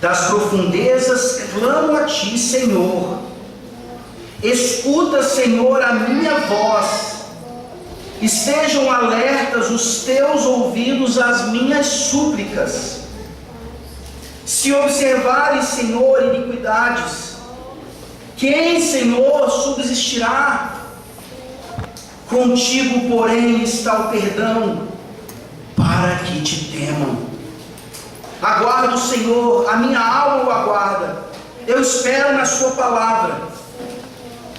Das profundezas clamo a ti, Senhor. Escuta, Senhor, a minha voz. Estejam alertas os teus ouvidos às minhas súplicas. Se observares, Senhor, iniquidades, quem, Senhor, subsistirá? Contigo, porém, está o perdão, para que te temam. Aguardo o Senhor, a minha alma o aguarda. Eu espero na sua palavra.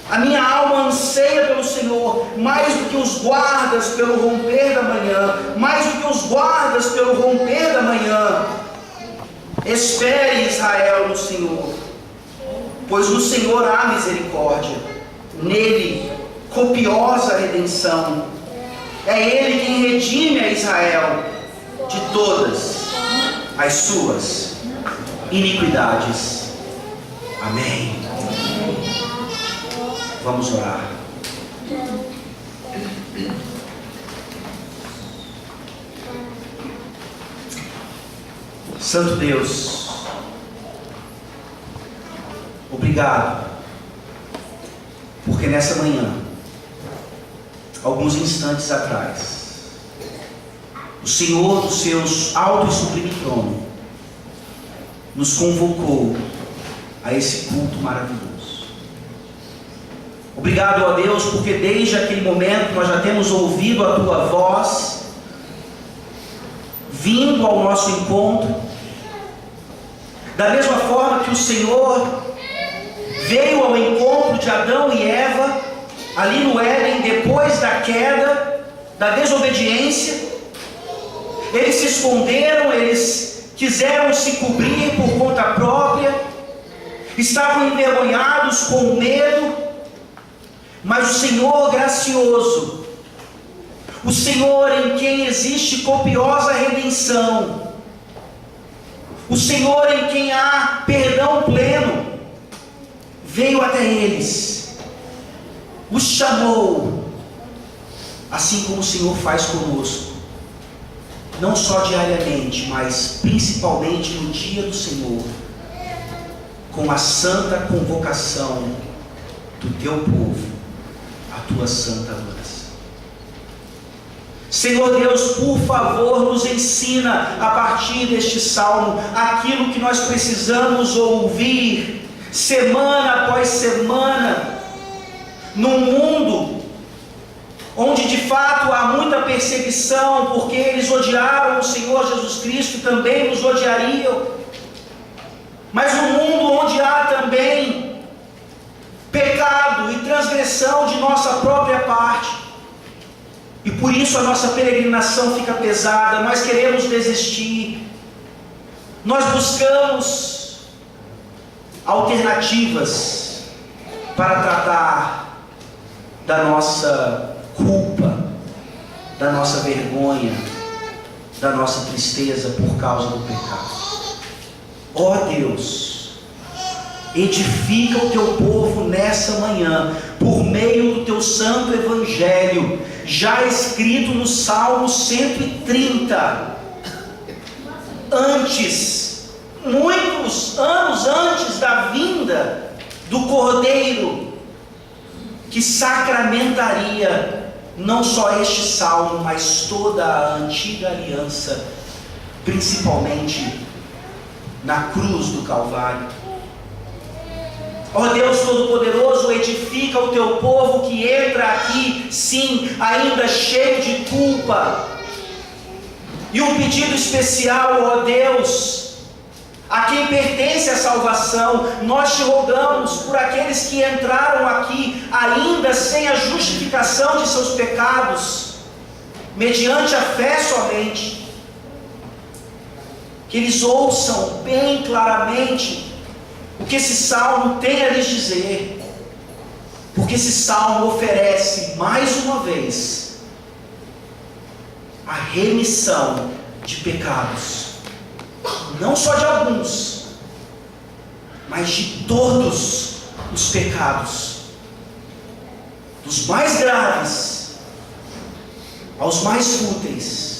A minha alma anseia pelo Senhor, mais do que os guardas pelo romper da manhã, mais do que os guardas pelo romper da manhã. Espere, Israel, no Senhor, pois no Senhor há misericórdia, nele copiosa redenção. É Ele quem redime a Israel de todas as suas iniquidades. Amém. Vamos orar. Santo Deus, obrigado, porque nessa manhã, alguns instantes atrás, o Senhor dos seus alto e sublime trono nos convocou a esse culto maravilhoso. Obrigado, ó Deus, porque desde aquele momento nós já temos ouvido a Tua voz vindo ao nosso encontro, da mesma forma que o Senhor veio ao encontro de Adão e Eva ali no Éden, depois da queda, da desobediência. Eles se esconderam, eles quiseram se cobrir por conta própria, estavam envergonhados, com medo. Mas o Senhor gracioso, o Senhor em quem existe copiosa redenção, o Senhor em quem há perdão pleno, veio até eles, os chamou, assim como o Senhor faz conosco, não só diariamente, mas principalmente no dia do Senhor, com a santa convocação do teu povo, a tua santa adoração. Senhor Deus, por favor, nos ensina a partir deste salmo aquilo que nós precisamos ouvir semana após semana, num mundo onde de fato há muita perseguição, porque eles odiaram o Senhor Jesus Cristo, também nos odiariam, mas num mundo onde há também pecado e transgressão de nossa própria parte, e por isso a nossa peregrinação fica pesada, nós queremos desistir, nós buscamos alternativas para tratar da nossa culpa, da nossa vergonha, da nossa tristeza por causa do pecado. Ó Deus, edifica o teu povo nessa manhã, por meio do teu santo evangelho, já escrito no Salmo 130, muitos anos antes da vinda do Cordeiro, que sacramentaria não só este salmo, mas toda a antiga aliança, principalmente na cruz do Calvário. Ó Deus Todo-Poderoso, edifica o teu povo que entra aqui, sim, ainda cheio de culpa. E um pedido especial, ó Deus, a quem pertence a salvação, nós te rogamos por aqueles que entraram aqui ainda sem a justificação de seus pecados, mediante a fé somente, que eles ouçam bem claramente o que esse salmo tem a lhes dizer, porque esse salmo oferece mais uma vez a remissão de pecados, não só de alguns, mas de todos os pecados, dos mais graves aos mais fúteis.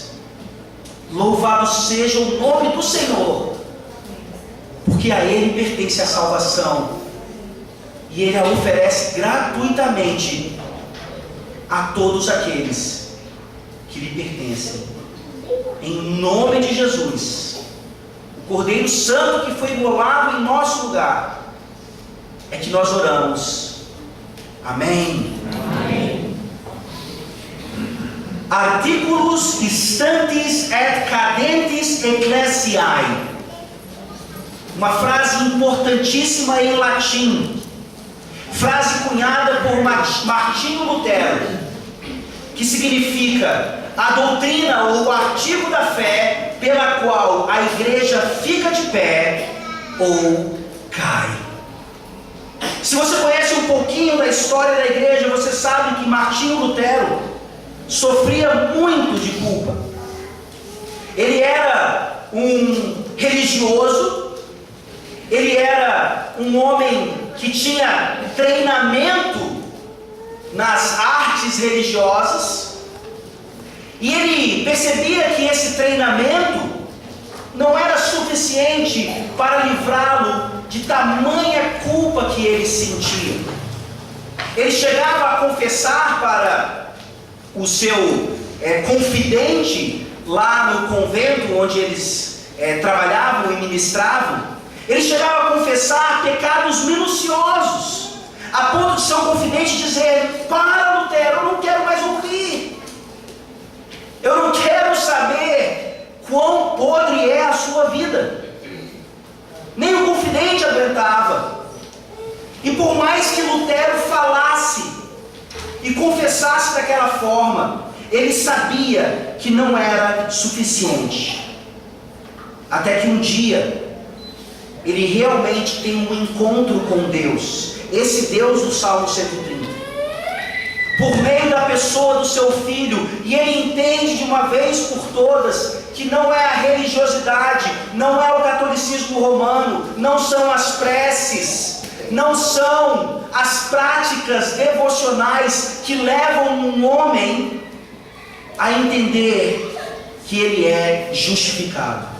Louvado seja o nome do Senhor, porque porque a Ele pertence a salvação, e Ele a oferece gratuitamente a todos aqueles que lhe pertencem. Em nome de Jesus, o Cordeiro Santo que foi imolado em nosso lugar, é que nós oramos. Amém. Amém. Artículos instantes et cadentes ecclesiae. Uma frase importantíssima em latim. Frase cunhada por Martinho Lutero, que significa a doutrina ou o artigo da fé pela qual a igreja fica de pé ou cai. Se você conhece um pouquinho da história da igreja, você sabe que Martinho Lutero sofria muito de culpa. Ele era um religioso, ele era um homem que tinha treinamento nas artes religiosas, e ele percebia que esse treinamento não era suficiente para livrá-lo de tamanha culpa que ele sentia. Ele chegava a confessar para o seu confidente lá no convento onde eles trabalhavam e ministravam. Ele chegava a confessar pecados minuciosos, a ponto de seu confidente dizer: para, Lutero, eu não quero mais ouvir, eu não quero saber quão podre é a sua vida. Nem o confidente aguentava. E por mais que Lutero falasse e confessasse daquela forma, ele sabia que não era suficiente. Até que um dia ele realmente tem um encontro com Deus, esse Deus do Salmo 130, por meio da pessoa do seu filho, e ele entende de uma vez por todas que não é a religiosidade, não é o catolicismo romano, não são as preces, não são as práticas devocionais que levam um homem a entender que ele é justificado.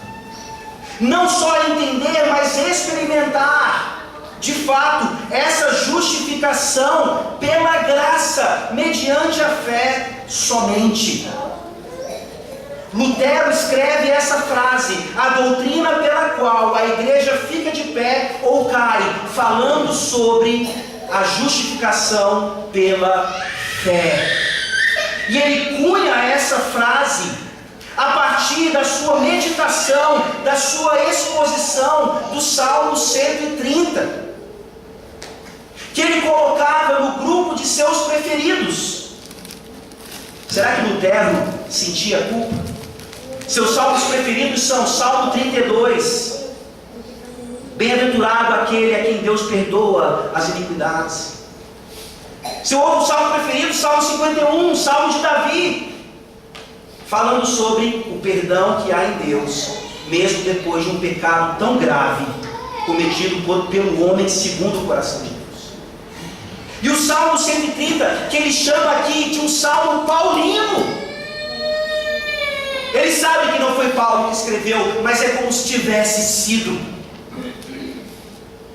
Não só entender, mas experimentar de fato essa justificação pela graça, mediante a fé somente. Lutero escreve essa frase: a doutrina pela qual a igreja fica de pé ou cai, falando sobre a justificação pela fé. E ele cunha essa frase a partir da sua meditação, da sua exposição do Salmo 130, que ele colocava no grupo de seus preferidos. Será que Lutero sentia culpa? Seus salmos preferidos são Salmo 32, bem-aventurado aquele a quem Deus perdoa as iniquidades. Seu outro salmo preferido, Salmo 51, Salmo de Davi, falando sobre o perdão que há em Deus, mesmo depois de um pecado tão grave cometido pelo homem segundo o coração de Deus. E o Salmo 130, que ele chama aqui de um salmo paulino. Ele sabe que não foi Paulo que escreveu, mas é como se tivesse sido.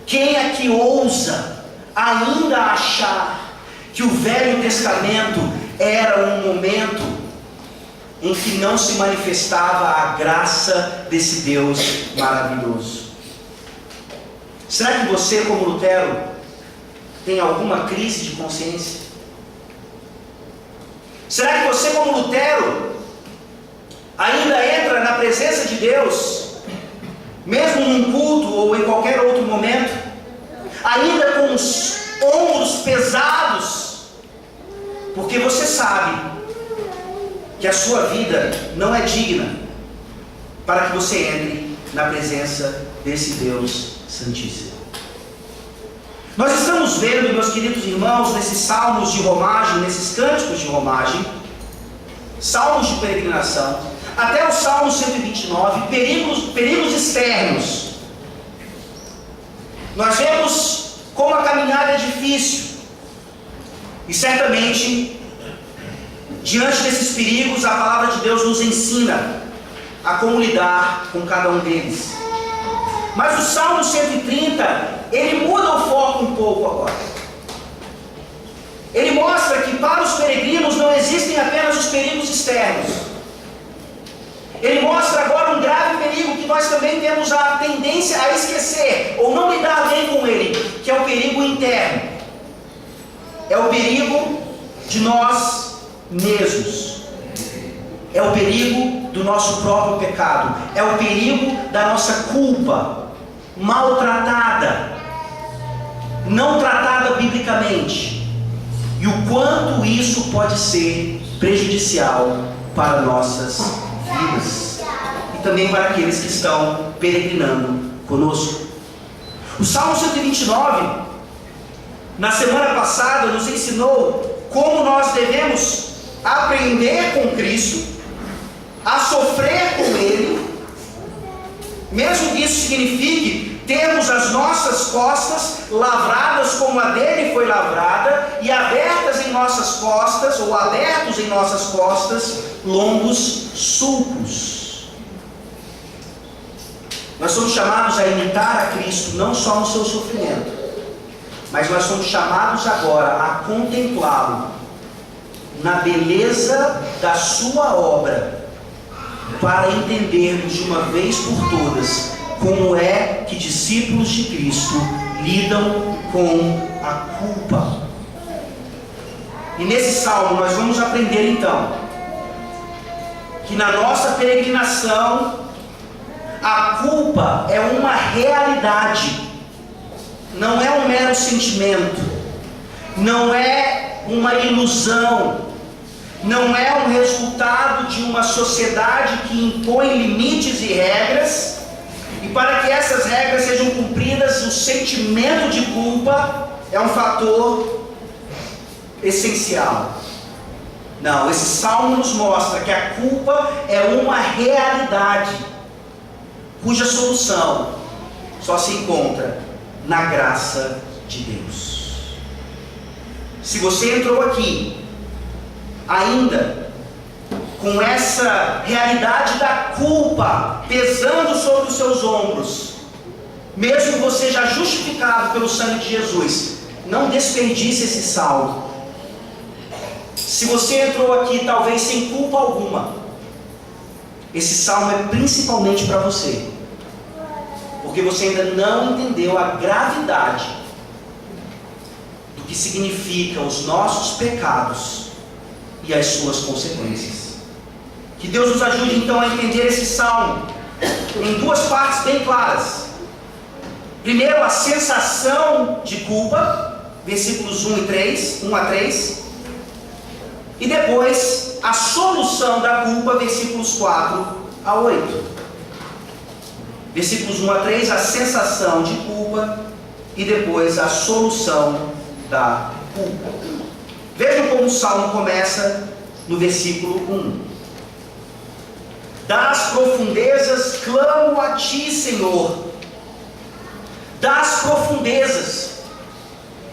Quem é que ousa ainda achar que o Velho Testamento era um momento em que não se manifestava a graça desse Deus maravilhoso? Será que você, como Lutero, tem alguma crise de consciência? Será que você, como Lutero, ainda entra na presença de Deus, mesmo num culto ou em qualquer outro momento, ainda com os ombros pesados, porque você sabe que a sua vida não é digna para que você entre na presença desse Deus Santíssimo? Nós estamos vendo, meus queridos irmãos, nesses salmos de romagem, nesses cânticos de romagem, salmos de peregrinação, até o Salmo 129, perigos externos. Nós vemos como a caminhada é difícil, e certamente, diante desses perigos, a palavra de Deus nos ensina a como lidar com cada um deles. Mas o Salmo 130, ele muda o foco um pouco agora. Ele mostra que para os peregrinos não existem apenas os perigos externos. Ele mostra agora um grave perigo que nós também temos a tendência a esquecer, ou não lidar bem com ele, que é o perigo interno. É o perigo de nós mesmos. É o perigo do nosso próprio pecado. É o perigo da nossa culpa, maltratada, não tratada biblicamente. E o quanto isso pode ser prejudicial para nossas vidas. E também para aqueles que estão peregrinando conosco. O Salmo 129, na semana passada, nos ensinou como nós devemos aprender com Cristo, a sofrer com Ele, mesmo que isso signifique termos as nossas costas lavradas como a dele foi lavrada, e abertas em nossas costas, ou abertos em nossas costas, longos sulcos. Nós somos chamados a imitar a Cristo, não só no seu sofrimento, mas nós somos chamados agora a contemplá-lo na beleza da sua obra, para entendermos de uma vez por todas como é que discípulos de Cristo lidam com a culpa. E nesse salmo nós vamos aprender então que na nossa peregrinação a culpa é uma realidade, não é um mero sentimento, não é uma ilusão, não é um resultado de uma sociedade que impõe limites e regras, e para que essas regras sejam cumpridas, o sentimento de culpa é um fator essencial. Não, esse salmo nos mostra que a culpa é uma realidade, cuja solução só se encontra na graça de Deus. Se você entrou aqui ainda com essa realidade da culpa pesando sobre os seus ombros, mesmo você já justificado pelo sangue de Jesus, não desperdice esse salmo. Se você entrou aqui talvez sem culpa alguma, esse salmo é principalmente para você, porque você ainda não entendeu a gravidade do que significam os nossos pecados e as suas consequências. Que Deus nos ajude então a entender esse salmo em duas partes bem claras. Primeiro, a sensação de culpa, versículos 1 a 3, e depois a solução da culpa, versículos 4 a 8. Versículos 1 a 3, a sensação de culpa, e depois a solução da culpa. Vejam como o salmo começa no versículo 1. Das profundezas clamo a ti, Senhor. Das profundezas.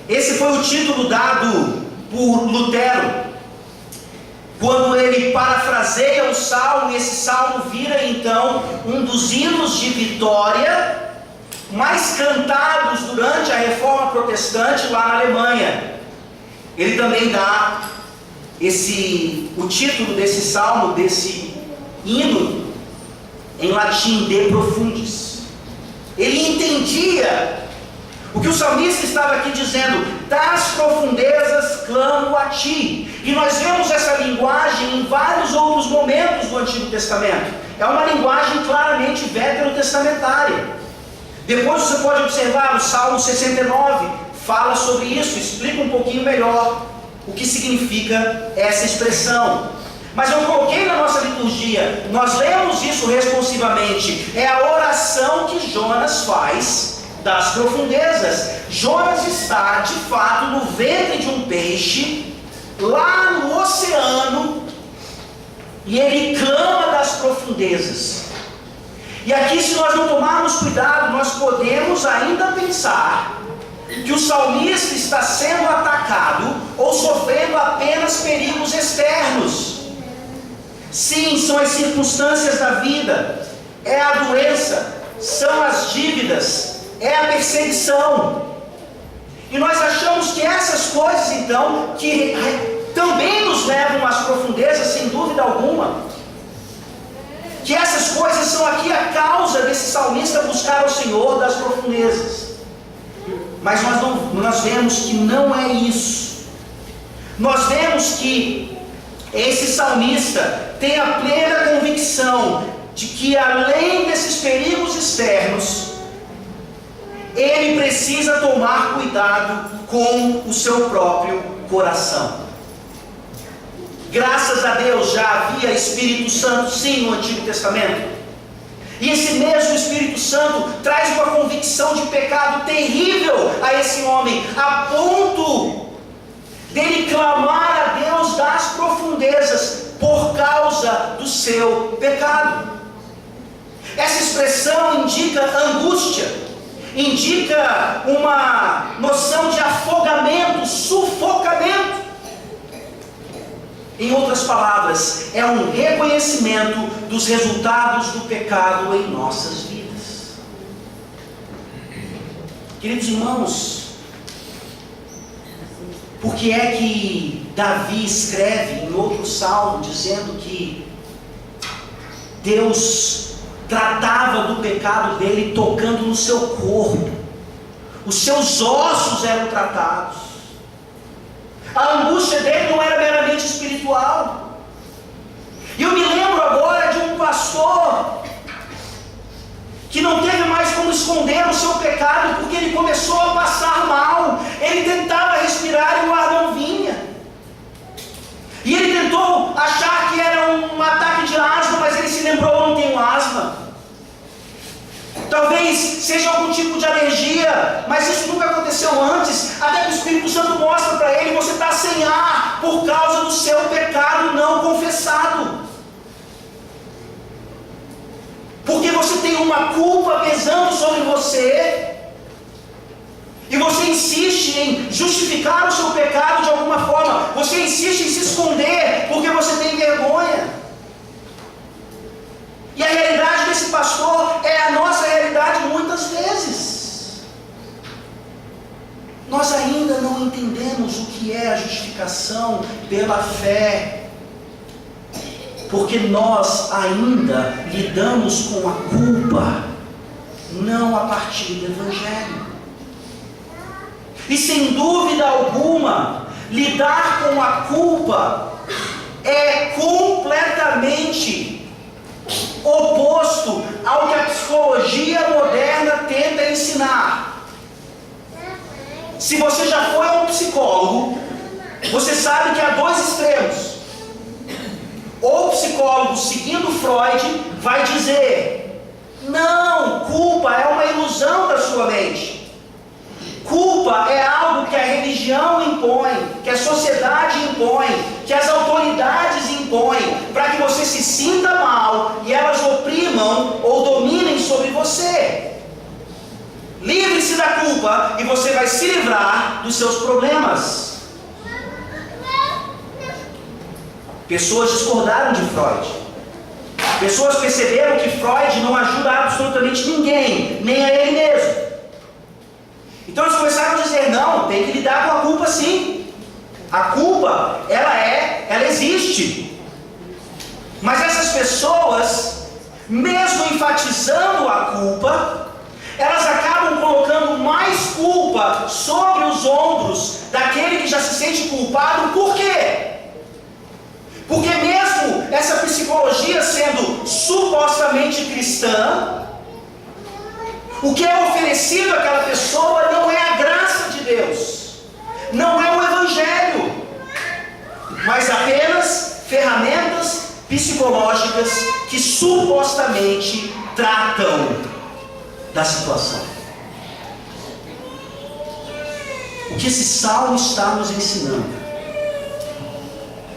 Esse foi o título dado por Lutero, quando ele parafraseia o salmo, e esse salmo vira então um dos hinos de vitória mais cantados durante a Reforma Protestante lá na Alemanha. Ele também dá o título desse salmo, desse hino, em latim, De Profundis. Ele entendia o que o salmista estava aqui dizendo: das profundezas clamo a ti. E nós vemos essa linguagem em vários outros momentos do Antigo Testamento. É uma linguagem claramente veterotestamentária. Depois você pode observar o Salmo 69, fala sobre isso, explica um pouquinho melhor o que significa essa expressão. Mas eu coloquei na nossa liturgia, nós lemos isso responsivamente, é a oração que Jonas faz das profundezas. Jonas está de fato no ventre de um peixe, lá no oceano, e ele clama das profundezas. E aqui, se nós não tomarmos cuidado, nós podemos ainda pensar que o salmista está sendo atacado ou sofrendo apenas perigos externos. Sim, são as circunstâncias da vida, é a doença, são as dívidas, é a perseguição. E nós achamos que essas coisas, então, que também nos levam às profundezas, sem dúvida alguma, que essas coisas são aqui a causa desse salmista buscar o Senhor das profundezas. Mas nós vemos que não é isso. Nós vemos que esse salmista tem a plena convicção de que, além desses perigos externos, ele precisa tomar cuidado com o seu próprio coração. Graças a Deus já havia Espírito Santo, sim, no Antigo Testamento. E esse mesmo Espírito Santo traz uma convicção de pecado terrível a esse homem, a ponto dele clamar a Deus das profundezas por causa do seu pecado. Essa expressão indica angústia, indica uma noção de afogamento, sufocamento. Em outras palavras, é um reconhecimento dos resultados do pecado em nossas vidas. Queridos irmãos, por que é que Davi escreve em outro salmo dizendo que Deus tratava do pecado dele tocando no seu corpo? Os seus ossos eram tratados. A angústia dele não era meramente espiritual. E eu me lembro agora de um pastor que não teve mais como esconder o seu pecado, porque ele começou a passar mal. Ele tentava respirar e o ar não vinha. E ele tentou achar que era um ataque de asma, mas ele se lembrou: eu não tenho asma. Talvez seja algum tipo de alergia, mas isso nunca aconteceu antes. Até que o Espírito Santo mostra para ele: você está sem ar por causa do seu pecado não confessado. Porque você tem uma culpa pesando sobre você, e você insiste em justificar o seu pecado de alguma forma. Você insiste em se esconder porque você tem vergonha. E a realidade desse pastor é a nossa realidade muitas vezes. Nós ainda não entendemos o que é a justificação pela fé, porque nós ainda lidamos com a culpa, não a partir do Evangelho. E sem dúvida alguma, lidar com a culpa é completamente oposto ao que a psicologia moderna tenta ensinar. Se você já foi a um psicólogo, você sabe que há dois extremos. Ou o psicólogo, seguindo Freud, vai dizer: não, culpa é uma ilusão da sua mente. Culpa é algo que a religião impõe, que a sociedade impõe, que as autoridades impõem, para que você se sinta mal e elas oprimam ou dominem sobre você. Livre-se da culpa e você vai se livrar dos seus problemas. Pessoas discordaram de Freud. Pessoas perceberam que Freud não ajuda absolutamente ninguém, nem a ele mesmo. Então eles começaram a dizer: não, tem que lidar com a culpa sim. A culpa, ela existe. Mas essas pessoas, mesmo enfatizando a culpa, elas acabam colocando mais culpa sobre os ombros daquele que já se sente culpado. Por quê? Porque mesmo essa psicologia sendo supostamente cristã, o que é oferecido àquela pessoa não é a graça de Deus, não é o Evangelho, mas apenas ferramentas psicológicas que supostamente tratam da situação. O que esse salmo está nos ensinando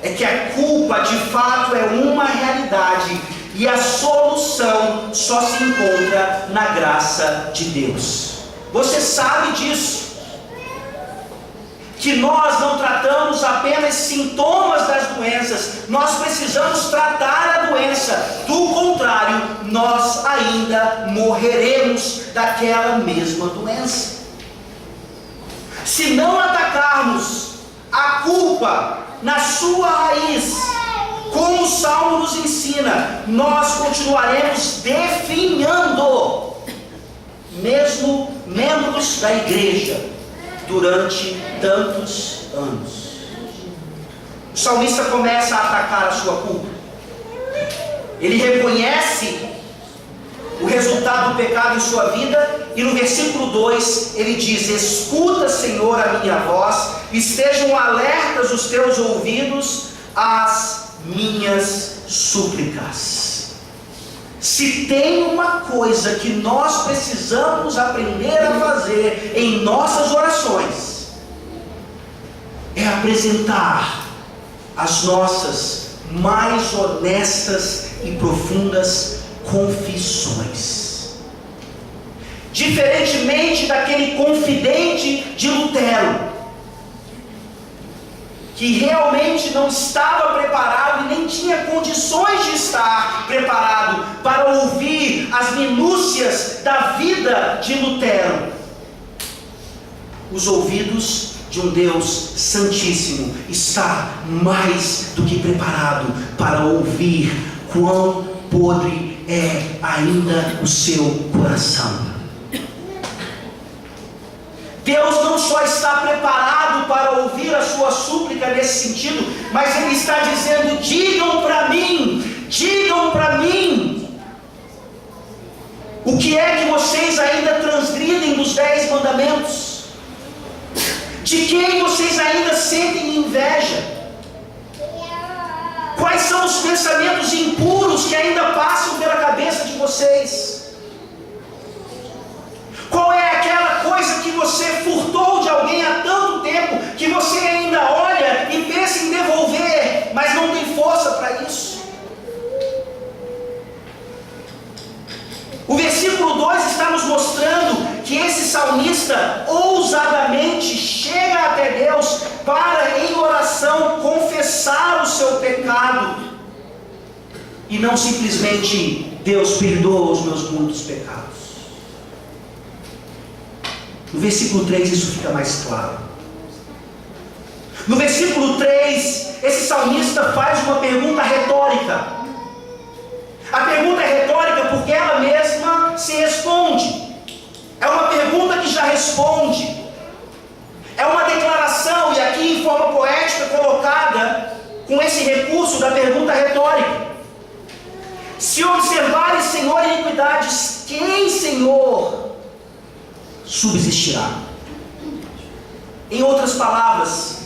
é que a culpa de fato é uma realidade, e a solução só se encontra na graça de Deus. Você sabe disso. que nós não tratamos apenas sintomas das doenças, nós precisamos tratar a doença. Do contrário, nós ainda morreremos daquela mesma doença. Se não atacarmos a culpa na sua raiz, como o Salmo nos ensina, nós continuaremos definhando, mesmo membros da igreja, durante tantos anos. O salmista começa a atacar a sua culpa. Ele reconhece o resultado do pecado em sua vida, e no versículo 2 ele diz: escuta, Senhor, a minha voz, estejam alertas os teus ouvidos às minhas súplicas. Se tem uma coisa que nós precisamos aprender a fazer em nossas orações, é apresentar as nossas mais honestas e profundas confissões. Diferentemente daquele confidente de Lutero, que realmente não estava preparado e nem tinha condições de estar preparado para ouvir as minúcias da vida de Lutero, os ouvidos de um Deus Santíssimo está mais do que preparado para ouvir quão podre é ainda o seu coração. Deus não só está preparado para ouvir a sua súplica nesse sentido, mas Ele está dizendo: digam para mim, o que é que vocês ainda transgridem dos 10 mandamentos? De quem vocês ainda sentem inveja? Quais são os pensamentos impuros que ainda passam pela cabeça de vocês? Qual é aquela coisa que você furtou de alguém há tanto tempo, que você ainda olha e pensa em devolver, mas não tem força para isso? O versículo 2 está nos mostrando que esse salmista ousadamente chega até Deus para, em oração, confessar o seu pecado, e não simplesmente: Deus, perdoa os meus muitos pecados. No versículo 3 isso fica mais claro. No versículo 3, esse salmista faz uma pergunta retórica. A pergunta é retórica porque ela mesma se responde. É uma pergunta que já responde. É uma declaração, e aqui em forma poética colocada com esse recurso da pergunta retórica. Se observares, Senhor, iniquidades, quem, Senhor, subsistirá? Em outras palavras,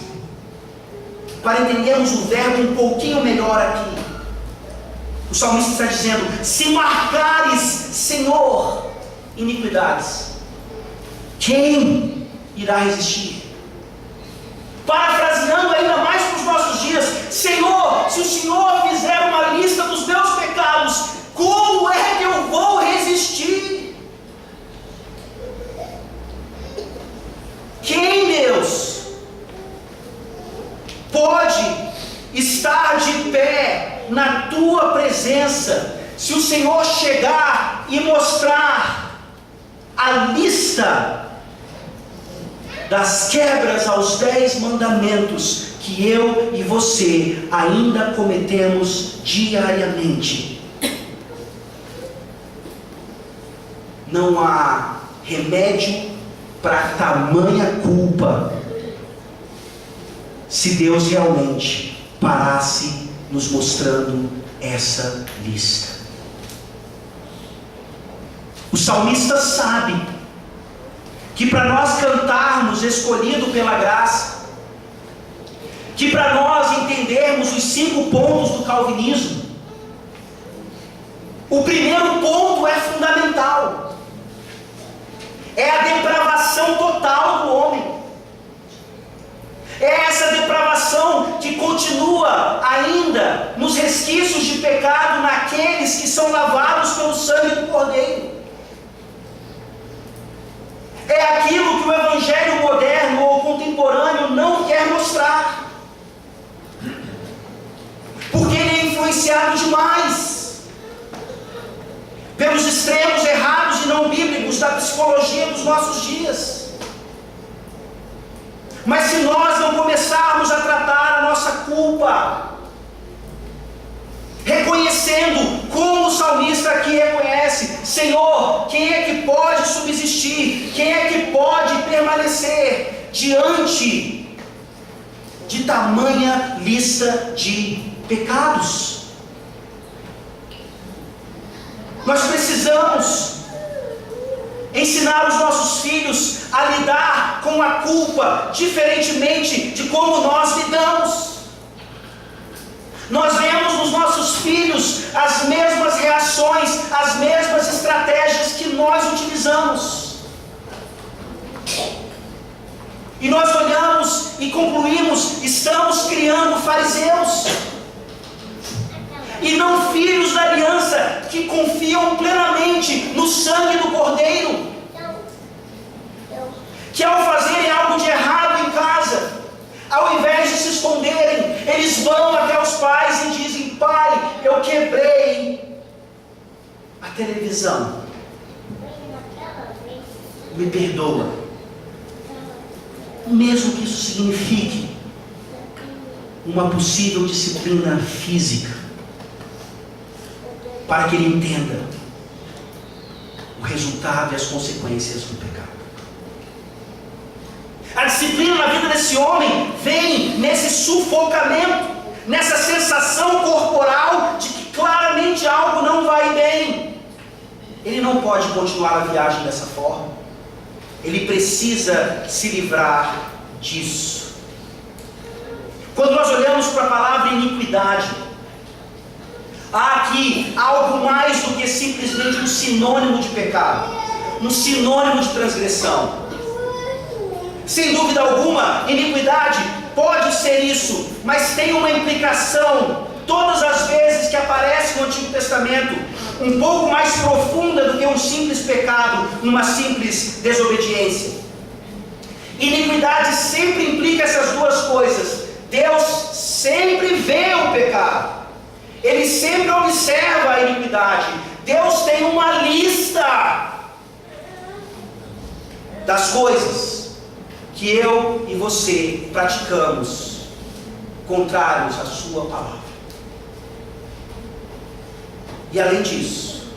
para entendermos o verbo um pouquinho melhor aqui, o salmista está dizendo: se marcares, Senhor, iniquidades, quem irá resistir? Parafraseando ainda mais para os nossos dias: Senhor, se o Senhor fizer uma lista dos meus pecados, como é que eu vou resistir? Quem, Deus, pode estar de pé na tua presença, se o Senhor chegar e mostrar a lista das quebras aos 10 mandamentos que eu e você ainda cometemos diariamente? Não há remédio para tamanha culpa, se Deus realmente parasse nos mostrando essa lista. O salmista sabe que para nós cantarmos escolhido pela graça, que para nós entendermos os 5 pontos do calvinismo, o primeiro ponto é fundamental. É a depravação total do homem. É essa depravação que continua ainda nos resquícios de pecado naqueles que são lavados pelo sangue do Cordeiro. É aquilo que o Evangelho moderno, ou com contemporâneo não quer mostrar, porque ele é influenciado demais pelos extremos errados e não bíblicos da psicologia dos nossos dias. Mas se nós não começarmos a tratar a nossa culpa, reconhecendo, como o salmista aqui reconhece: Senhor, quem é que pode subsistir? Quem é que pode permanecer diante de tamanha lista de pecados? Nós precisamos ensinar os nossos filhos a lidar com a culpa diferentemente de como nós lidamos. Nós vemos nos nossos filhos as mesmas reações, as mesmas estratégias que nós utilizamos. E nós olhamos e concluímos: estamos criando fariseus, e não filhos da aliança que confiam plenamente no sangue do Cordeiro, que ao fazerem algo de errado em casa, ao invés de se esconderem, eles vão até os pais e dizem: pai, eu quebrei a televisão, me perdoa. Mesmo que isso signifique uma possível disciplina física, para que ele entenda o resultado e as consequências do pecado. A disciplina na vida desse homem vem nesse sufocamento, nessa sensação corporal de que claramente algo não vai bem. Ele não pode continuar a viagem dessa forma. Ele precisa se livrar disso. Quando nós olhamos para a palavra iniquidade, há aqui algo mais do que simplesmente um sinônimo de pecado, um sinônimo de transgressão. Sem dúvida alguma, iniquidade pode ser isso, mas tem uma implicação, todas as vezes que aparece no Antigo Testamento, um pouco mais profunda do que um simples pecado, uma simples desobediência. Iniquidade sempre implica essas duas coisas. Deus sempre vê o pecado, Ele sempre observa a iniquidade. Deus tem uma lista das coisas que eu e você praticamos contrários à sua palavra. E além disso,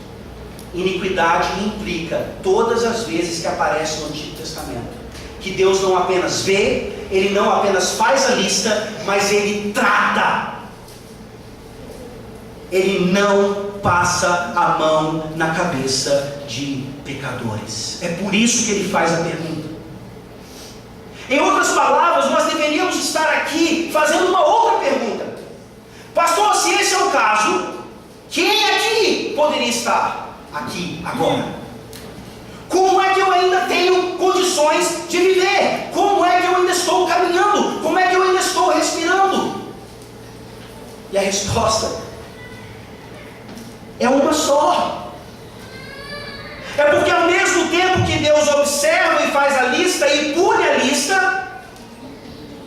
iniquidade implica todas as vezes que aparece no Antigo Testamento, que Deus não apenas vê, Ele não apenas faz a lista, mas Ele trata. Ele não passa a mão na cabeça de pecadores. É por isso que Ele faz a pergunta. Em outras palavras, nós deveríamos estar aqui fazendo uma outra pergunta: pastor, se esse é o caso, quem aqui poderia estar aqui agora? Como é que eu ainda tenho condições de viver? Como é que eu ainda estou caminhando? Como é que eu ainda estou respirando? E a resposta é uma só. É porque ao mesmo tempo que Deus observa e faz a lista e pune a lista,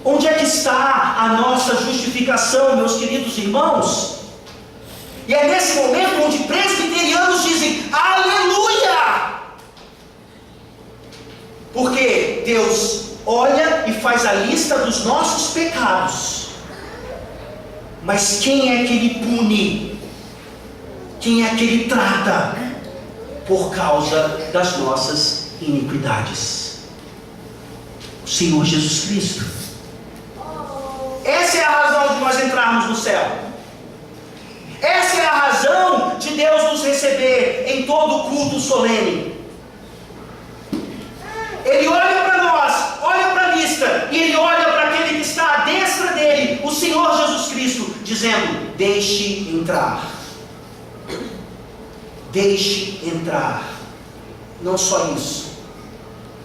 onde é que está a nossa justificação, meus queridos irmãos? E é nesse momento onde presbiterianos dizem aleluia! Porque Deus olha e faz a lista dos nossos pecados, mas quem é que Ele pune? Quem é que Ele trata por causa das nossas iniquidades? O Senhor Jesus Cristo. Essa é a razão de nós entrarmos no céu. Essa é a razão de Deus nos receber em todo culto solene. Ele olha para nós, olha para a lista, e Ele olha para aquele que está à destra dele, o Senhor Jesus Cristo, dizendo: deixe entrar. Deixe entrar. Não só isso,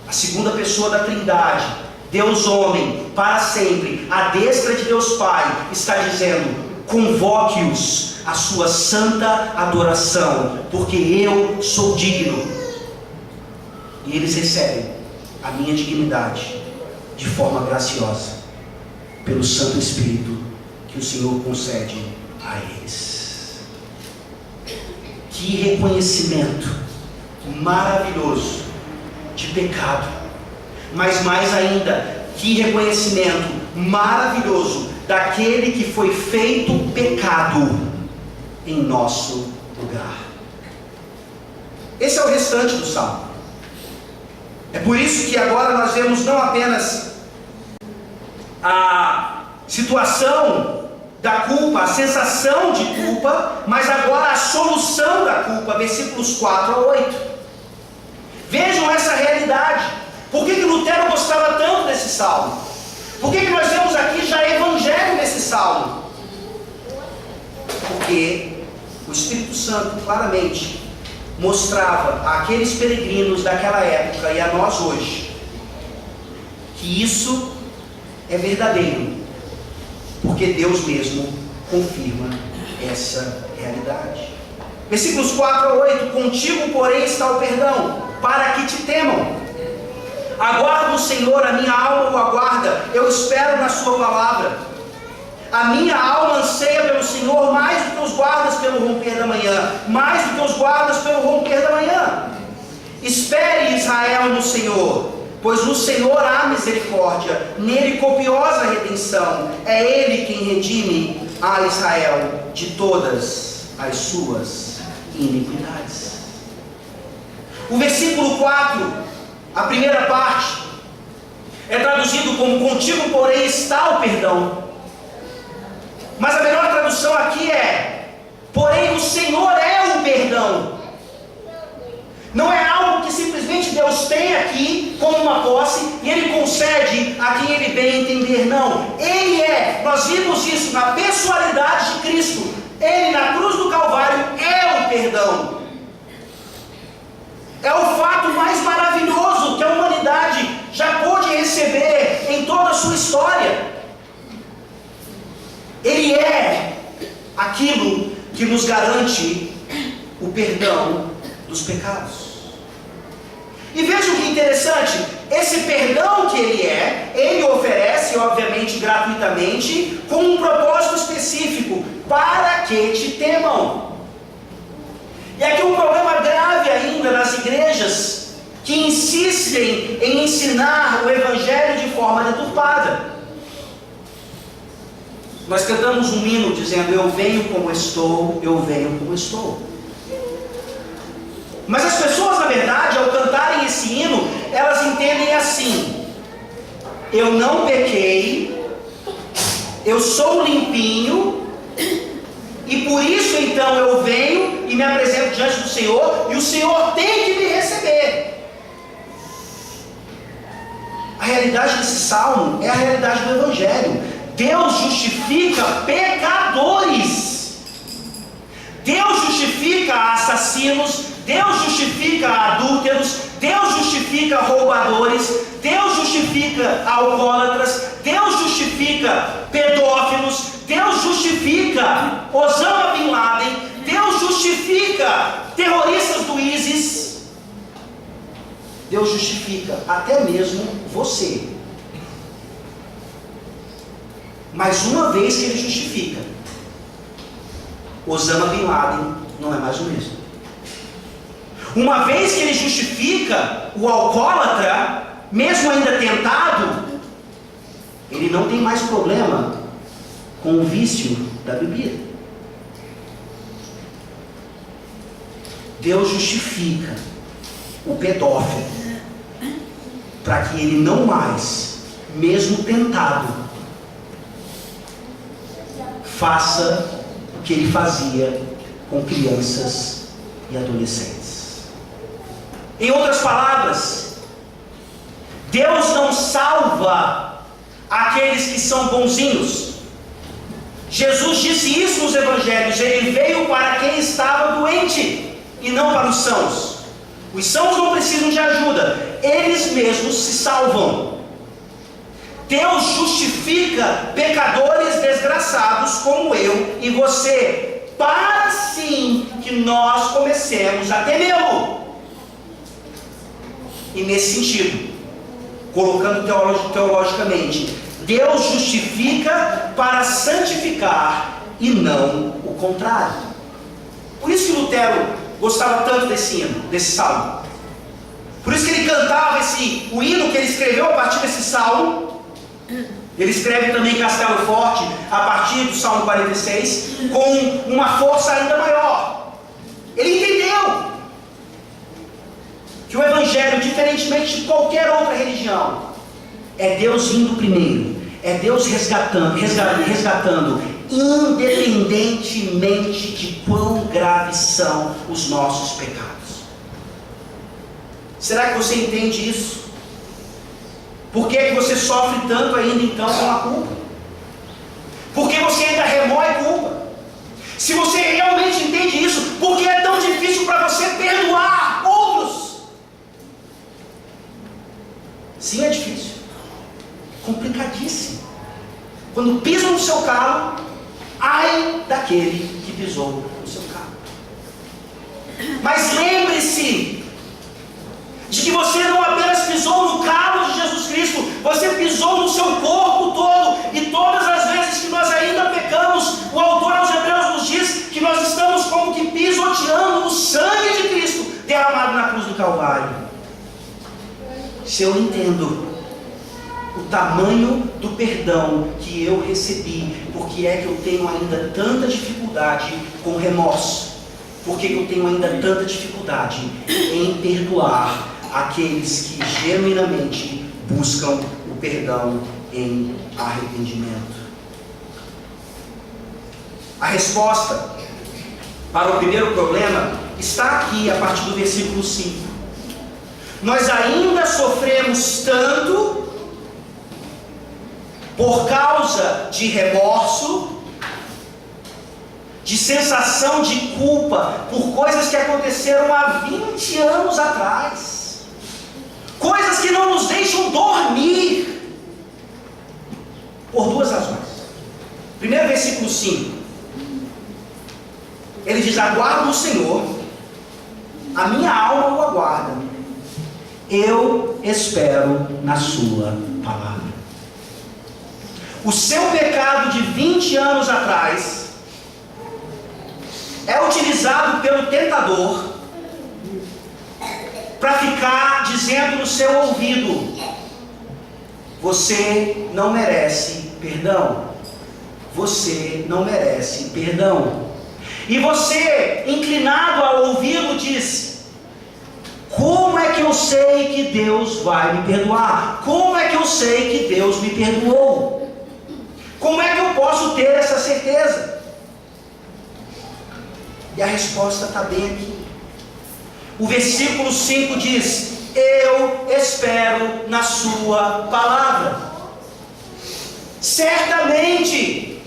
a segunda pessoa da Trindade, Deus homem, para sempre, à destra de Deus Pai, está dizendo: convoque-os à sua santa adoração, porque eu sou digno. E eles recebem a minha dignidade de forma graciosa, pelo Santo Espírito que o Senhor concede a eles. Que reconhecimento maravilhoso de pecado, mas mais ainda, que reconhecimento maravilhoso daquele que foi feito pecado em nosso lugar. Esse é o restante do Salmo. É por isso que agora nós vemos não apenas a situação da culpa, a sensação de culpa, mas agora a solução da culpa, versículos 4 a 8. Vejam essa realidade. Por que Lutero gostava tanto desse salmo? Por que nós vemos aqui já evangelho nesse salmo? Porque o Espírito Santo claramente mostrava àqueles peregrinos daquela época e a nós hoje que isso é verdadeiro, porque Deus mesmo confirma essa realidade. Versículos 4 a 8: contigo, porém, está o perdão, para que te temam. Aguardo o Senhor, a minha alma o aguarda, eu espero na sua palavra. A minha alma anseia pelo Senhor, mais do que os guardas pelo romper da manhã, mais do que os guardas pelo romper da manhã. Espere, Israel, no Senhor, pois no Senhor há misericórdia, nele copiosa redenção. É ele quem redime a Israel de todas as suas iniquidades. O versículo 4, a primeira parte, é traduzido como contigo, porém, está o perdão. Mas a melhor tradução aqui é: porém o Senhor é o perdão. Não é algo que simplesmente Deus tem aqui como uma posse e Ele concede a quem Ele bem entender. Não, Ele é. Nós vimos isso na pessoalidade de Cristo. Ele na cruz do Calvário é o perdão. É o fato mais maravilhoso que a humanidade já pôde receber em toda a sua história. Ele é aquilo que nos garante o perdão dos pecados. E vejam que interessante, esse perdão que Ele oferece, obviamente, gratuitamente, com um propósito específico: para que te temam. E aqui um problema grave ainda nas igrejas que insistem em ensinar o Evangelho de forma deturpada. Nós cantamos um hino dizendo: eu venho como estou, eu venho como estou. Mas as pessoas, na verdade, ao cantarem esse hino, elas entendem assim: eu não pequei, eu sou limpinho, e por isso então eu venho e me apresento diante do Senhor, e o Senhor tem que me receber. A realidade desse salmo é a realidade do Evangelho. Deus justifica pecadores. Deus justifica assassinos. Deus justifica adúlteros. Deus justifica roubadores. Deus justifica alcoólatras. Deus justifica pedófilos. Deus justifica Osama Bin Laden. Deus justifica terroristas do ISIS. Deus justifica até mesmo você. Mas uma vez que Ele justifica, Osama Bin Laden não é mais o mesmo. Uma vez que Ele justifica o alcoólatra, mesmo ainda tentado, ele não tem mais problema com o vício da bebida. Deus justifica o pedófilo para que ele não mais, mesmo tentado, faça o que ele fazia com crianças e adolescentes. Em outras palavras, Deus não salva aqueles que são bonzinhos. Jesus disse isso nos evangelhos: Ele veio para quem estava doente e não para os sãos. Os sãos não precisam de ajuda, eles mesmos se salvam. Deus justifica pecadores desgraçados como eu e você, para assim que nós comecemos a temê-lo. E nesse sentido, colocando teologicamente, Deus justifica para santificar e não o contrário. Por isso que Lutero gostava tanto desse hino, desse salmo. Por isso que ele cantava o hino que ele escreveu a partir desse salmo. Ele escreve também Castelo Forte a partir do Salmo 46, com uma força ainda maior. Ele entendeu que o Evangelho, diferentemente de qualquer outra religião, é Deus indo primeiro, é Deus resgatando, independentemente de quão graves são os nossos pecados. Será que você entende isso? Por que é que você sofre tanto ainda então com a culpa? Por que você ainda remói culpa? Se você realmente entende isso, por que é tão difícil para você perdoar outros? Sim, é difícil. Complicadíssimo. Quando pisam no seu calo, ai daquele que pisou no seu calo. Mas lembre-se de que você não apenas pisou no calo de Jesus Cristo, você pisou no seu corpo todo, e todas as vezes que nós ainda pecamos, o autor aos Hebreus nos diz que nós estamos como que pisoteando o sangue de Cristo derramado na cruz do Calvário. Se eu entendo o tamanho do perdão que eu recebi, por que é que eu tenho ainda tanta dificuldade com remorso? Por que eu tenho ainda tanta dificuldade em perdoar aqueles que genuinamente buscam o perdão em arrependimento? A resposta para o primeiro problema está aqui a partir do versículo 5. Nós ainda sofremos tanto por causa de remorso, de sensação de culpa por coisas que aconteceram há 20 anos atrás, coisas que não nos deixam dormir, por duas razões. Primeiro, versículo 5, ele diz: aguardo o Senhor, a minha alma o aguarda, eu espero na sua palavra. O seu pecado de 20 anos atrás é utilizado pelo tentador para ficar dizendo no seu ouvido: você não merece perdão, você não merece perdão. E você, inclinado a ouvi-lo, diz: como é que eu sei que Deus vai me perdoar? Como é que eu sei que Deus me perdoou? Como é que eu posso ter essa certeza? E a resposta está bem aqui. O versículo 5 diz: eu espero na sua palavra. Certamente,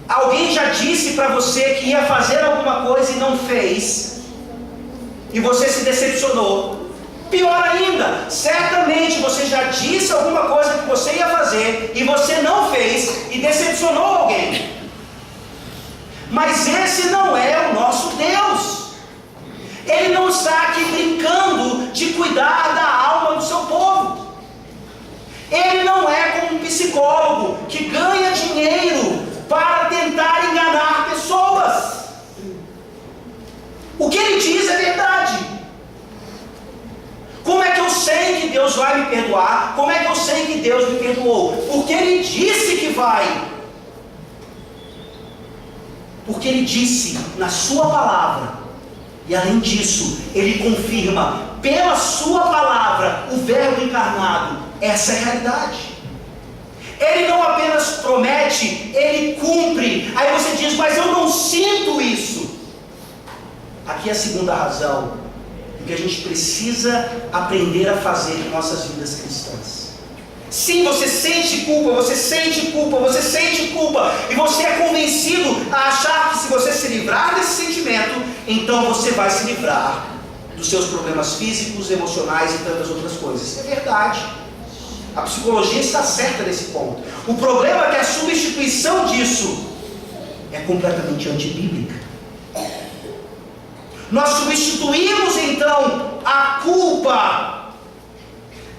alguém já disse para você que ia fazer alguma coisa e não fez, e você se decepcionou. Pior ainda, certamente você já disse alguma coisa que você ia fazer e você não fez e decepcionou alguém. Mas esse não é o nosso Deus. Ele não está aqui brincando de cuidar da alma do seu povo. Ele não é como um psicólogo que ganha dinheiro para tentar enganar pessoas. O que ele diz é verdade. Como é que eu sei que Deus vai me perdoar? Como é que eu sei que Deus me perdoou? Porque Ele disse que vai. Porque Ele disse na sua palavra. E além disso, Ele confirma pela sua palavra, o Verbo encarnado. Essa é a realidade. Ele não apenas promete, Ele cumpre. Aí você diz: mas eu não sinto isso. Aqui é a segunda razão que a gente precisa aprender a fazer em nossas vidas cristãs. Sim, você sente culpa, você sente culpa, você sente culpa, e você é convencido a achar que se você se livrar desse sentimento, então você vai se livrar dos seus problemas físicos, emocionais e tantas outras coisas. É verdade. A psicologia está certa nesse ponto. O problema é que a substituição disso é completamente antibíblica. Nós substituímos então a culpa,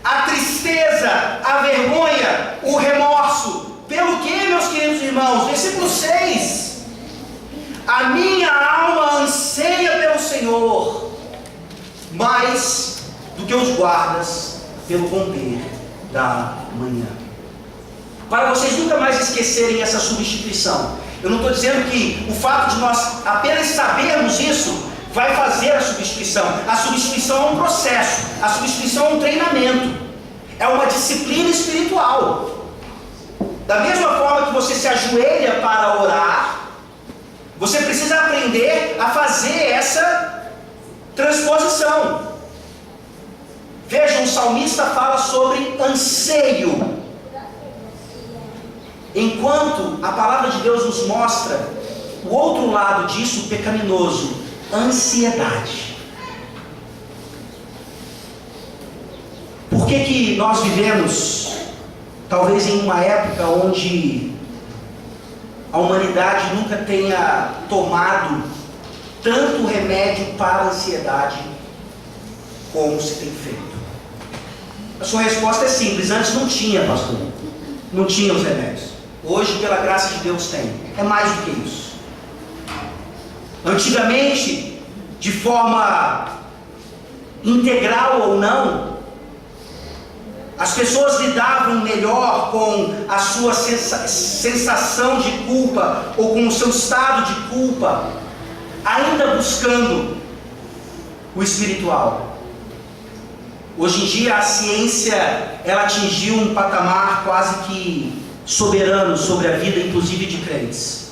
a tristeza, tristeza, a vergonha, o remorso. Pelo que, meus queridos irmãos? Versículo 6. A minha alma anseia pelo Senhor, mais do que os guardas pelo romper da manhã. Para vocês nunca mais esquecerem essa substituição. Eu não estou dizendo que o fato de nós apenas sabermos isso vai fazer a substituição. A substituição é um processo, a substituição é um treinamento, é uma disciplina espiritual. Da mesma forma que você se ajoelha para orar, você precisa aprender a fazer essa transposição. Vejam, o salmista fala sobre anseio, enquanto a palavra de Deus nos mostra o outro lado disso, pecaminoso, ansiedade. Por que nós vivemos, talvez em uma época onde a humanidade nunca tenha tomado tanto remédio para a ansiedade como se tem feito? A sua resposta é simples: antes não tinha, pastor, não tinha os remédios. Hoje, pela graça de Deus, tem. É mais do que isso. Antigamente, de forma integral ou não, as pessoas lidavam melhor com a sua sensação de culpa ou com o seu estado de culpa, ainda buscando o espiritual. Hoje em dia a ciência, ela atingiu um patamar quase que soberano sobre a vida, inclusive de crentes.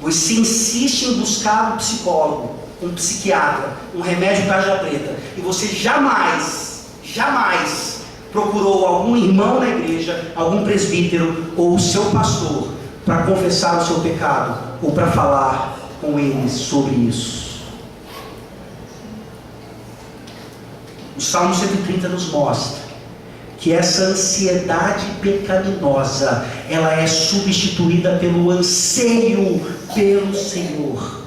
Pois se insiste em buscar um psicólogo, um psiquiatra, um remédio tarja preta, e você jamais procurou algum irmão na igreja, algum presbítero ou o seu pastor para confessar o seu pecado ou para falar com eles sobre isso. O Salmo 130 nos mostra que essa ansiedade pecaminosa, ela é substituída pelo anseio pelo Senhor,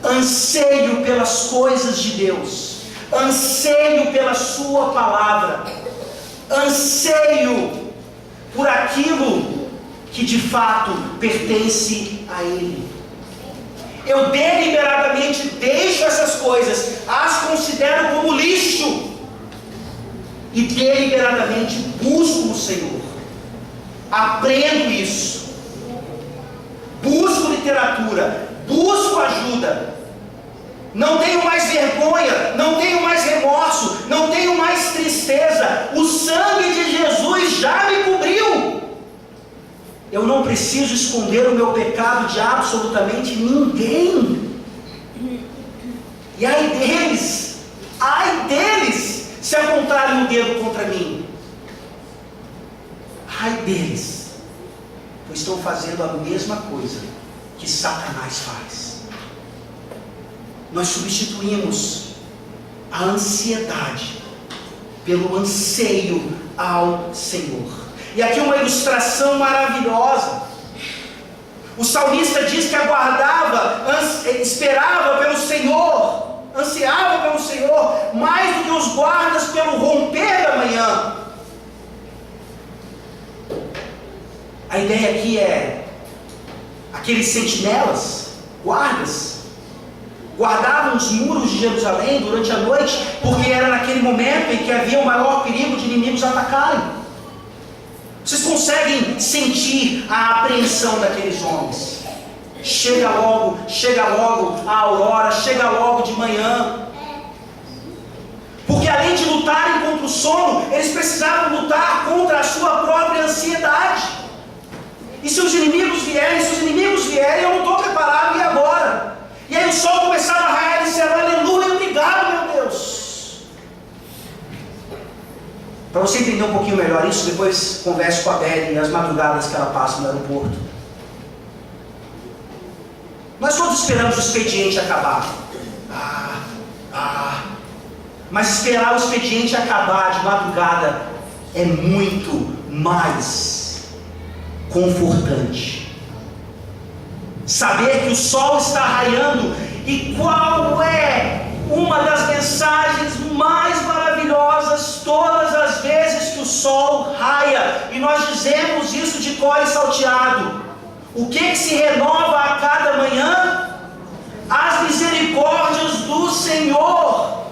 anseio pelas coisas de Deus, anseio pela sua palavra, anseio por aquilo que de fato pertence a Ele. Eu deliberadamente deixo essas coisas, as considero como lixo, e deliberadamente busco o Senhor, aprendo isso, busco literatura, busco ajuda, não tenho mais vergonha, não tenho mais remorso, não tenho mais tristeza, o sangue de Jesus já me cobriu, eu não preciso esconder o meu pecado de absolutamente ninguém. E ai deles, se apontarem o dedo contra mim. Ai deles, pois estão fazendo a mesma coisa que Satanás faz. Nós substituímos a ansiedade pelo anseio ao Senhor. E aqui uma ilustração maravilhosa. O salmista diz que aguardava, esperava pelo Senhor, ansiava pelo Senhor, mais do que os guardas pelo romper da manhã. A ideia aqui é, aqueles sentinelas, guardas, guardavam os muros de Jerusalém durante a noite, porque era naquele momento em que havia o maior perigo de inimigos atacarem. Vocês conseguem sentir a apreensão daqueles homens? Chega logo a aurora, chega logo de manhã. Porque além de lutarem contra o sono, eles precisavam lutar contra a sua própria ansiedade. E se os inimigos vierem, eu não estou preparado, e agora? E aí o sol começava a raiar e disseram: aleluia, obrigado, meu Deus. Para você entender um pouquinho melhor isso, depois converse com a Belle e as madrugadas que ela passa no aeroporto. Nós todos esperamos o expediente acabar. Mas esperar o expediente acabar de madrugada é muito mais confortante. Saber que o sol está raiando, e qual é uma das mensagens mais maravilhosas sol raia, e nós dizemos isso de cor e salteado. O que se renova a cada manhã? As misericórdias do Senhor.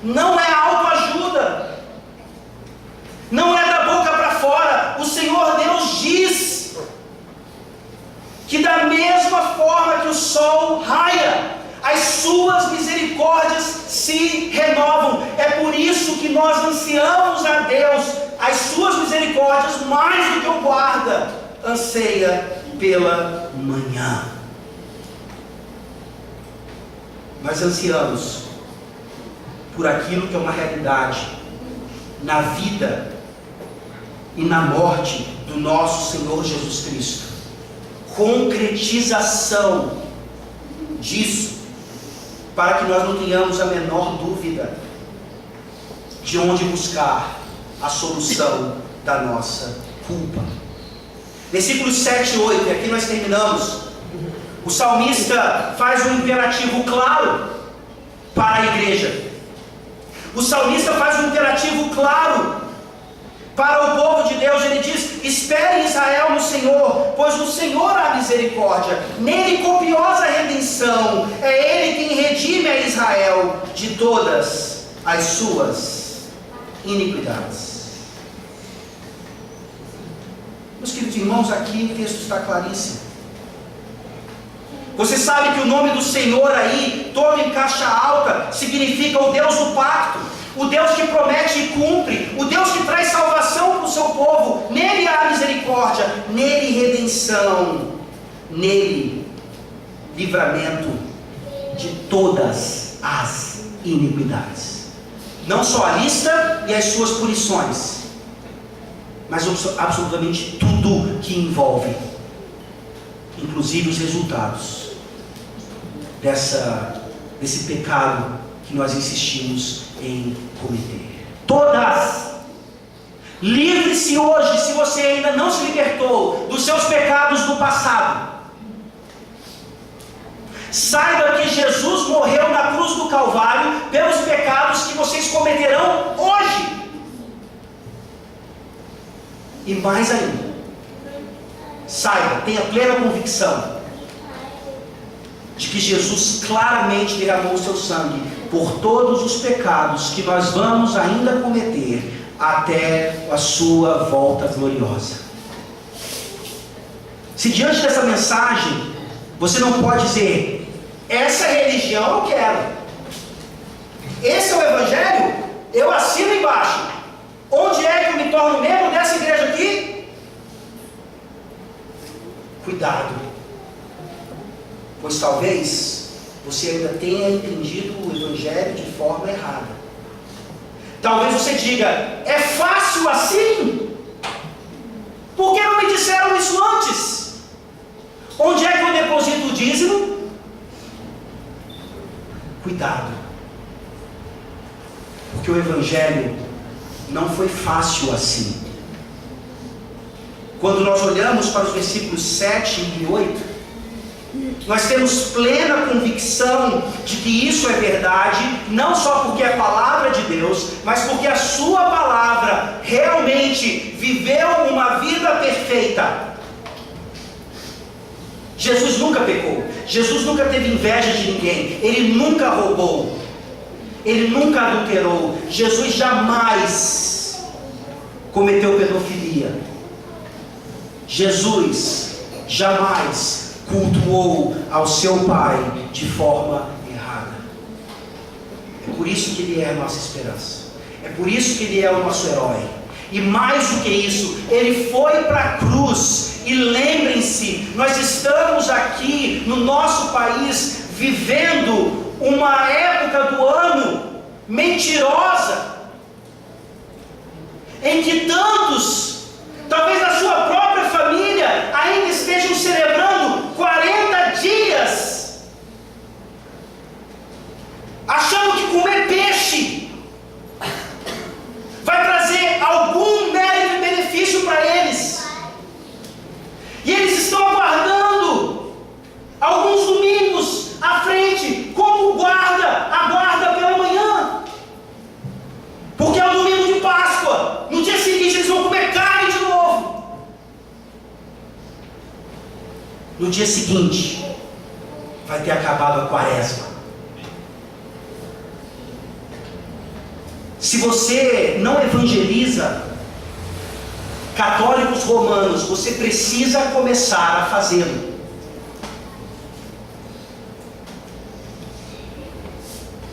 Não é autoajuda, não é da boca para fora. O Senhor Deus diz que da mesma forma que o sol raia, as suas misericórdias se renovam. É por isso que nós ansiamos a Deus. As suas misericórdias, mais do que o guarda anseia pela manhã. Nós ansiamos por aquilo que é uma realidade na vida e na morte do nosso Senhor Jesus Cristo. Concretização disso, para que nós não tenhamos a menor dúvida de onde buscar a solução da nossa culpa. Versículos 7 e 8, e aqui nós terminamos. O salmista faz um imperativo claro para a igreja. O salmista faz um imperativo claro para o povo de Deus. Ele diz: espere Israel no Senhor, pois no Senhor há misericórdia, nele copiosa redenção. É ele quem redime a Israel de todas as suas iniquidades. Meus queridos irmãos, aqui o texto está claríssimo. Você sabe que o nome do Senhor aí, todo em caixa alta, significa o Deus do pacto, o Deus que promete e cumpre, o Deus que traz salvação para o seu povo. Nele há misericórdia, nele redenção, nele livramento de todas as iniquidades. Não só a lista e as suas punições, mas absolutamente tudo que envolve, inclusive os resultados desse pecado que nós insistimos em cometer. Todas. Livre-se hoje, se você ainda não se libertou dos seus pecados do passado. Saiba que Jesus morreu na cruz do Calvário pelos pecados que vocês cometerão hoje. E mais ainda, saiba, tenha plena convicção de que Jesus claramente derramou o seu sangue por todos os pecados que nós vamos ainda cometer até a sua volta gloriosa. Se diante dessa mensagem você não pode dizer: essa religião eu quero, esse é o Evangelho, eu assino embaixo, onde é que eu me torno membro dessa igreja aqui? Cuidado, pois talvez você ainda tenha entendido o Evangelho de forma errada. Talvez você diga: é fácil assim? Por que não me disseram isso antes? Onde é que eu deposito o dízimo? Cuidado, porque o Evangelho não foi fácil assim. Quando nós olhamos para os versículos 7 e 8, nós temos plena convicção de que isso é verdade, não só porque é a palavra de Deus, mas porque a sua palavra realmente viveu uma vida perfeita. Jesus nunca pecou, Jesus nunca teve inveja de ninguém, ele nunca roubou, ele nunca adulterou, Jesus jamais cometeu pedofilia, Jesus jamais cultuou ao seu pai de forma errada. É por isso que ele é a nossa esperança, é por isso que ele é o nosso herói. E mais do que isso, ele foi para a cruz. E lembrem-se, nós estamos aqui no nosso país vivendo uma época do ano mentirosa, em que tantos, talvez na sua própria família, ainda estejam celebrando 40 dias, achando que comer peixe vai trazer algum mérito e benefício para eles. E eles estão aguardando alguns domingos à frente, como aguarda pela manhã, porque ao no dia seguinte vai ter acabado a quaresma. Se você não evangeliza católicos romanos, você precisa começar a fazê-lo.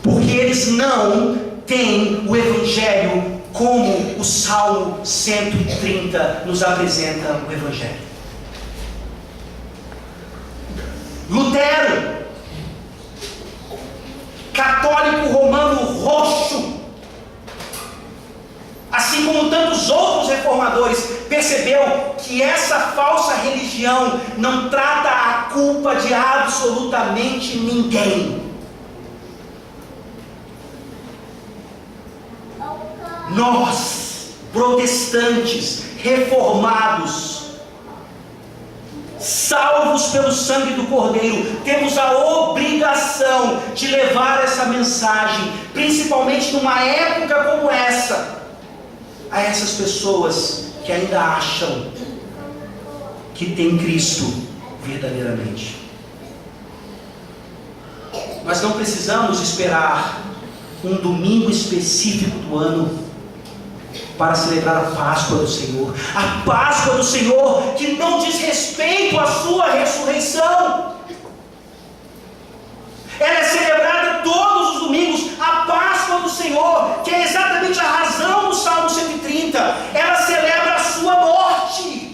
Porque eles não têm o Evangelho como o Salmo 130 nos apresenta o Evangelho. Lutero, católico romano roxo, assim como tantos outros reformadores, percebeu que essa falsa religião não trata a culpa de absolutamente ninguém. Nós, protestantes, reformados, salvos pelo sangue do Cordeiro, temos a obrigação de levar essa mensagem, principalmente numa época como essa, a essas pessoas que ainda acham que tem Cristo verdadeiramente. Nós não precisamos esperar um domingo específico do ano para celebrar a Páscoa do Senhor. A Páscoa do Senhor que não diz respeito à sua ressurreição. Ela é celebrada todos os domingos. A Páscoa do Senhor, que é exatamente a razão do Salmo 130, ela celebra a sua morte.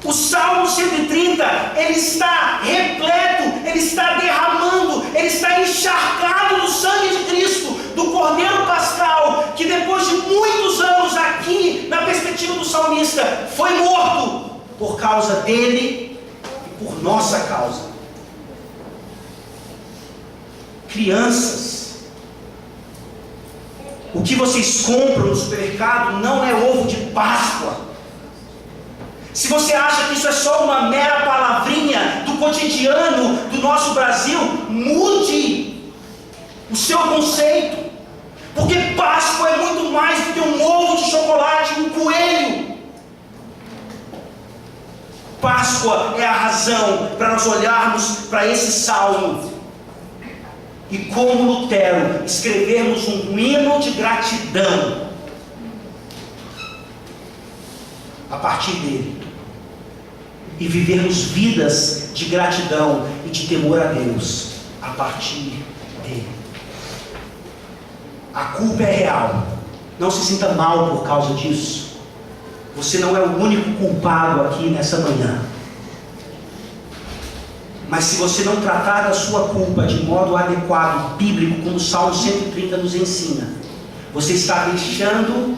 O Salmo 130, ele está repleto, ele está derramando, ele está encharcado do sangue de Cristo, do Cordeiro Pascal, que depois de muitos anos aqui, na perspectiva do salmista, foi morto por causa dele e por nossa causa. Crianças, o que vocês compram no supermercado não é ovo de Páscoa. Se você acha que isso é só uma mera palavrinha do cotidiano do nosso Brasil, mude o seu conceito. Porque Páscoa é muito mais do que um ovo de chocolate, um coelho. Páscoa é a razão para nós olharmos para esse salmo e, como Lutero, escrevermos um hino de gratidão a partir dele. E vivermos vidas de gratidão e de temor a Deus a partir dele. A culpa é real. Não se sinta mal por causa disso. Você não é o único culpado aqui nessa manhã. Mas se você não tratar da sua culpa de modo adequado, bíblico, como o Salmo 130 nos ensina, você está deixando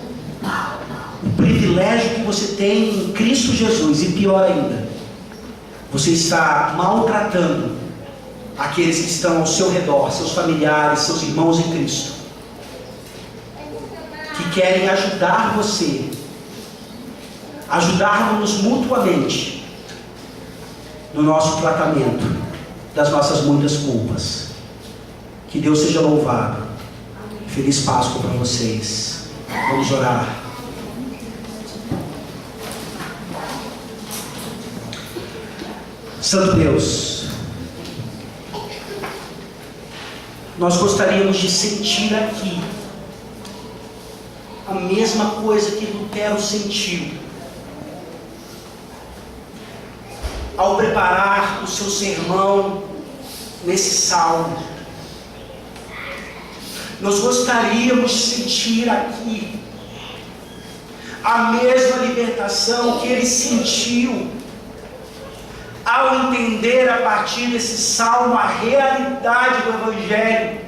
o privilégio que você tem em Cristo Jesus, e pior ainda, você está maltratando aqueles que estão ao seu redor, seus familiares, seus irmãos em Cristo, que querem ajudar você, ajudarmos mutuamente no nosso tratamento das nossas muitas culpas. Que Deus seja louvado. Feliz Páscoa para vocês. Vamos orar. Santo Deus, nós gostaríamos de sentir aqui a mesma coisa que Lutero sentiu ao preparar o seu sermão nesse salmo. Nós gostaríamos de sentir aqui a mesma libertação que ele sentiu ao entender a partir desse salmo a realidade do Evangelho,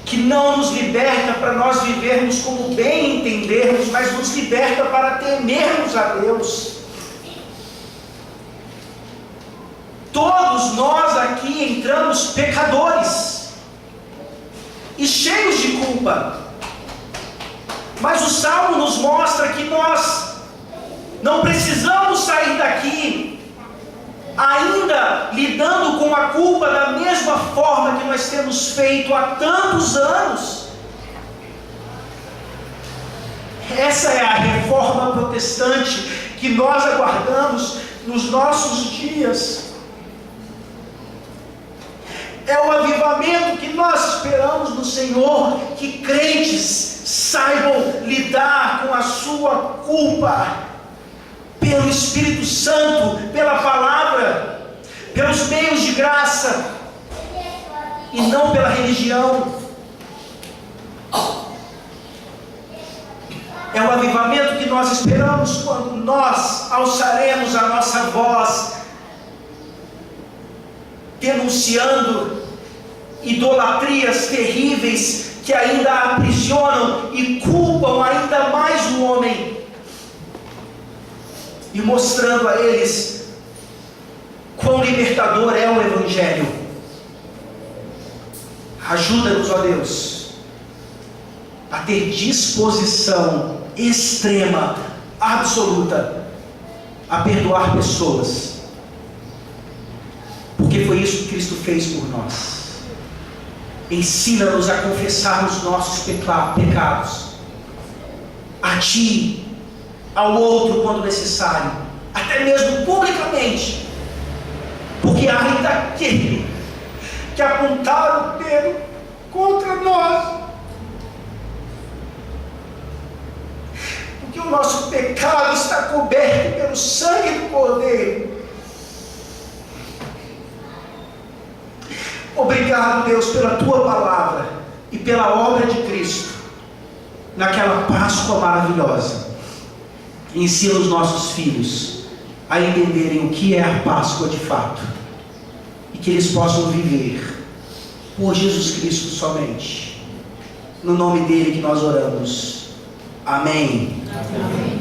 que não nos liberta para nós vivermos como bem entendermos, mas nos liberta para temermos a Deus. Todos nós aqui entramos pecadores e cheios de culpa, mas o salmo nos mostra que nós não precisamos sair daqui ainda lidando com a culpa da mesma forma que nós temos feito há tantos anos. Essa é a reforma protestante que nós aguardamos nos nossos dias. É o avivamento que nós esperamos no Senhor, que crentes saibam lidar com a sua culpa, pelo Espírito Santo, pela palavra, pelos meios de graça, e não pela religião. É o avivamento que nós esperamos quando nós alçaremos a nossa voz, denunciando idolatrias terríveis que ainda aprisionam e culpam ainda mais o homem, e mostrando a eles quão libertador é o Evangelho. Ajuda-nos, ó Deus, a ter disposição extrema, absoluta, a perdoar pessoas, porque foi isso que Cristo fez por nós. Ensina-nos a confessarmos nossos pecados a Ti, ao outro quando necessário, até mesmo publicamente, porque há daquele que apontaram o dedo contra nós, porque o nosso pecado está coberto pelo sangue do Cordeiro. Obrigado, Deus, pela Tua palavra e pela obra de Cristo naquela Páscoa maravilhosa. Ensina os nossos filhos a entenderem o que é a Páscoa de fato, e que eles possam viver por Jesus Cristo somente. No nome dele que nós oramos. Amém. Amém.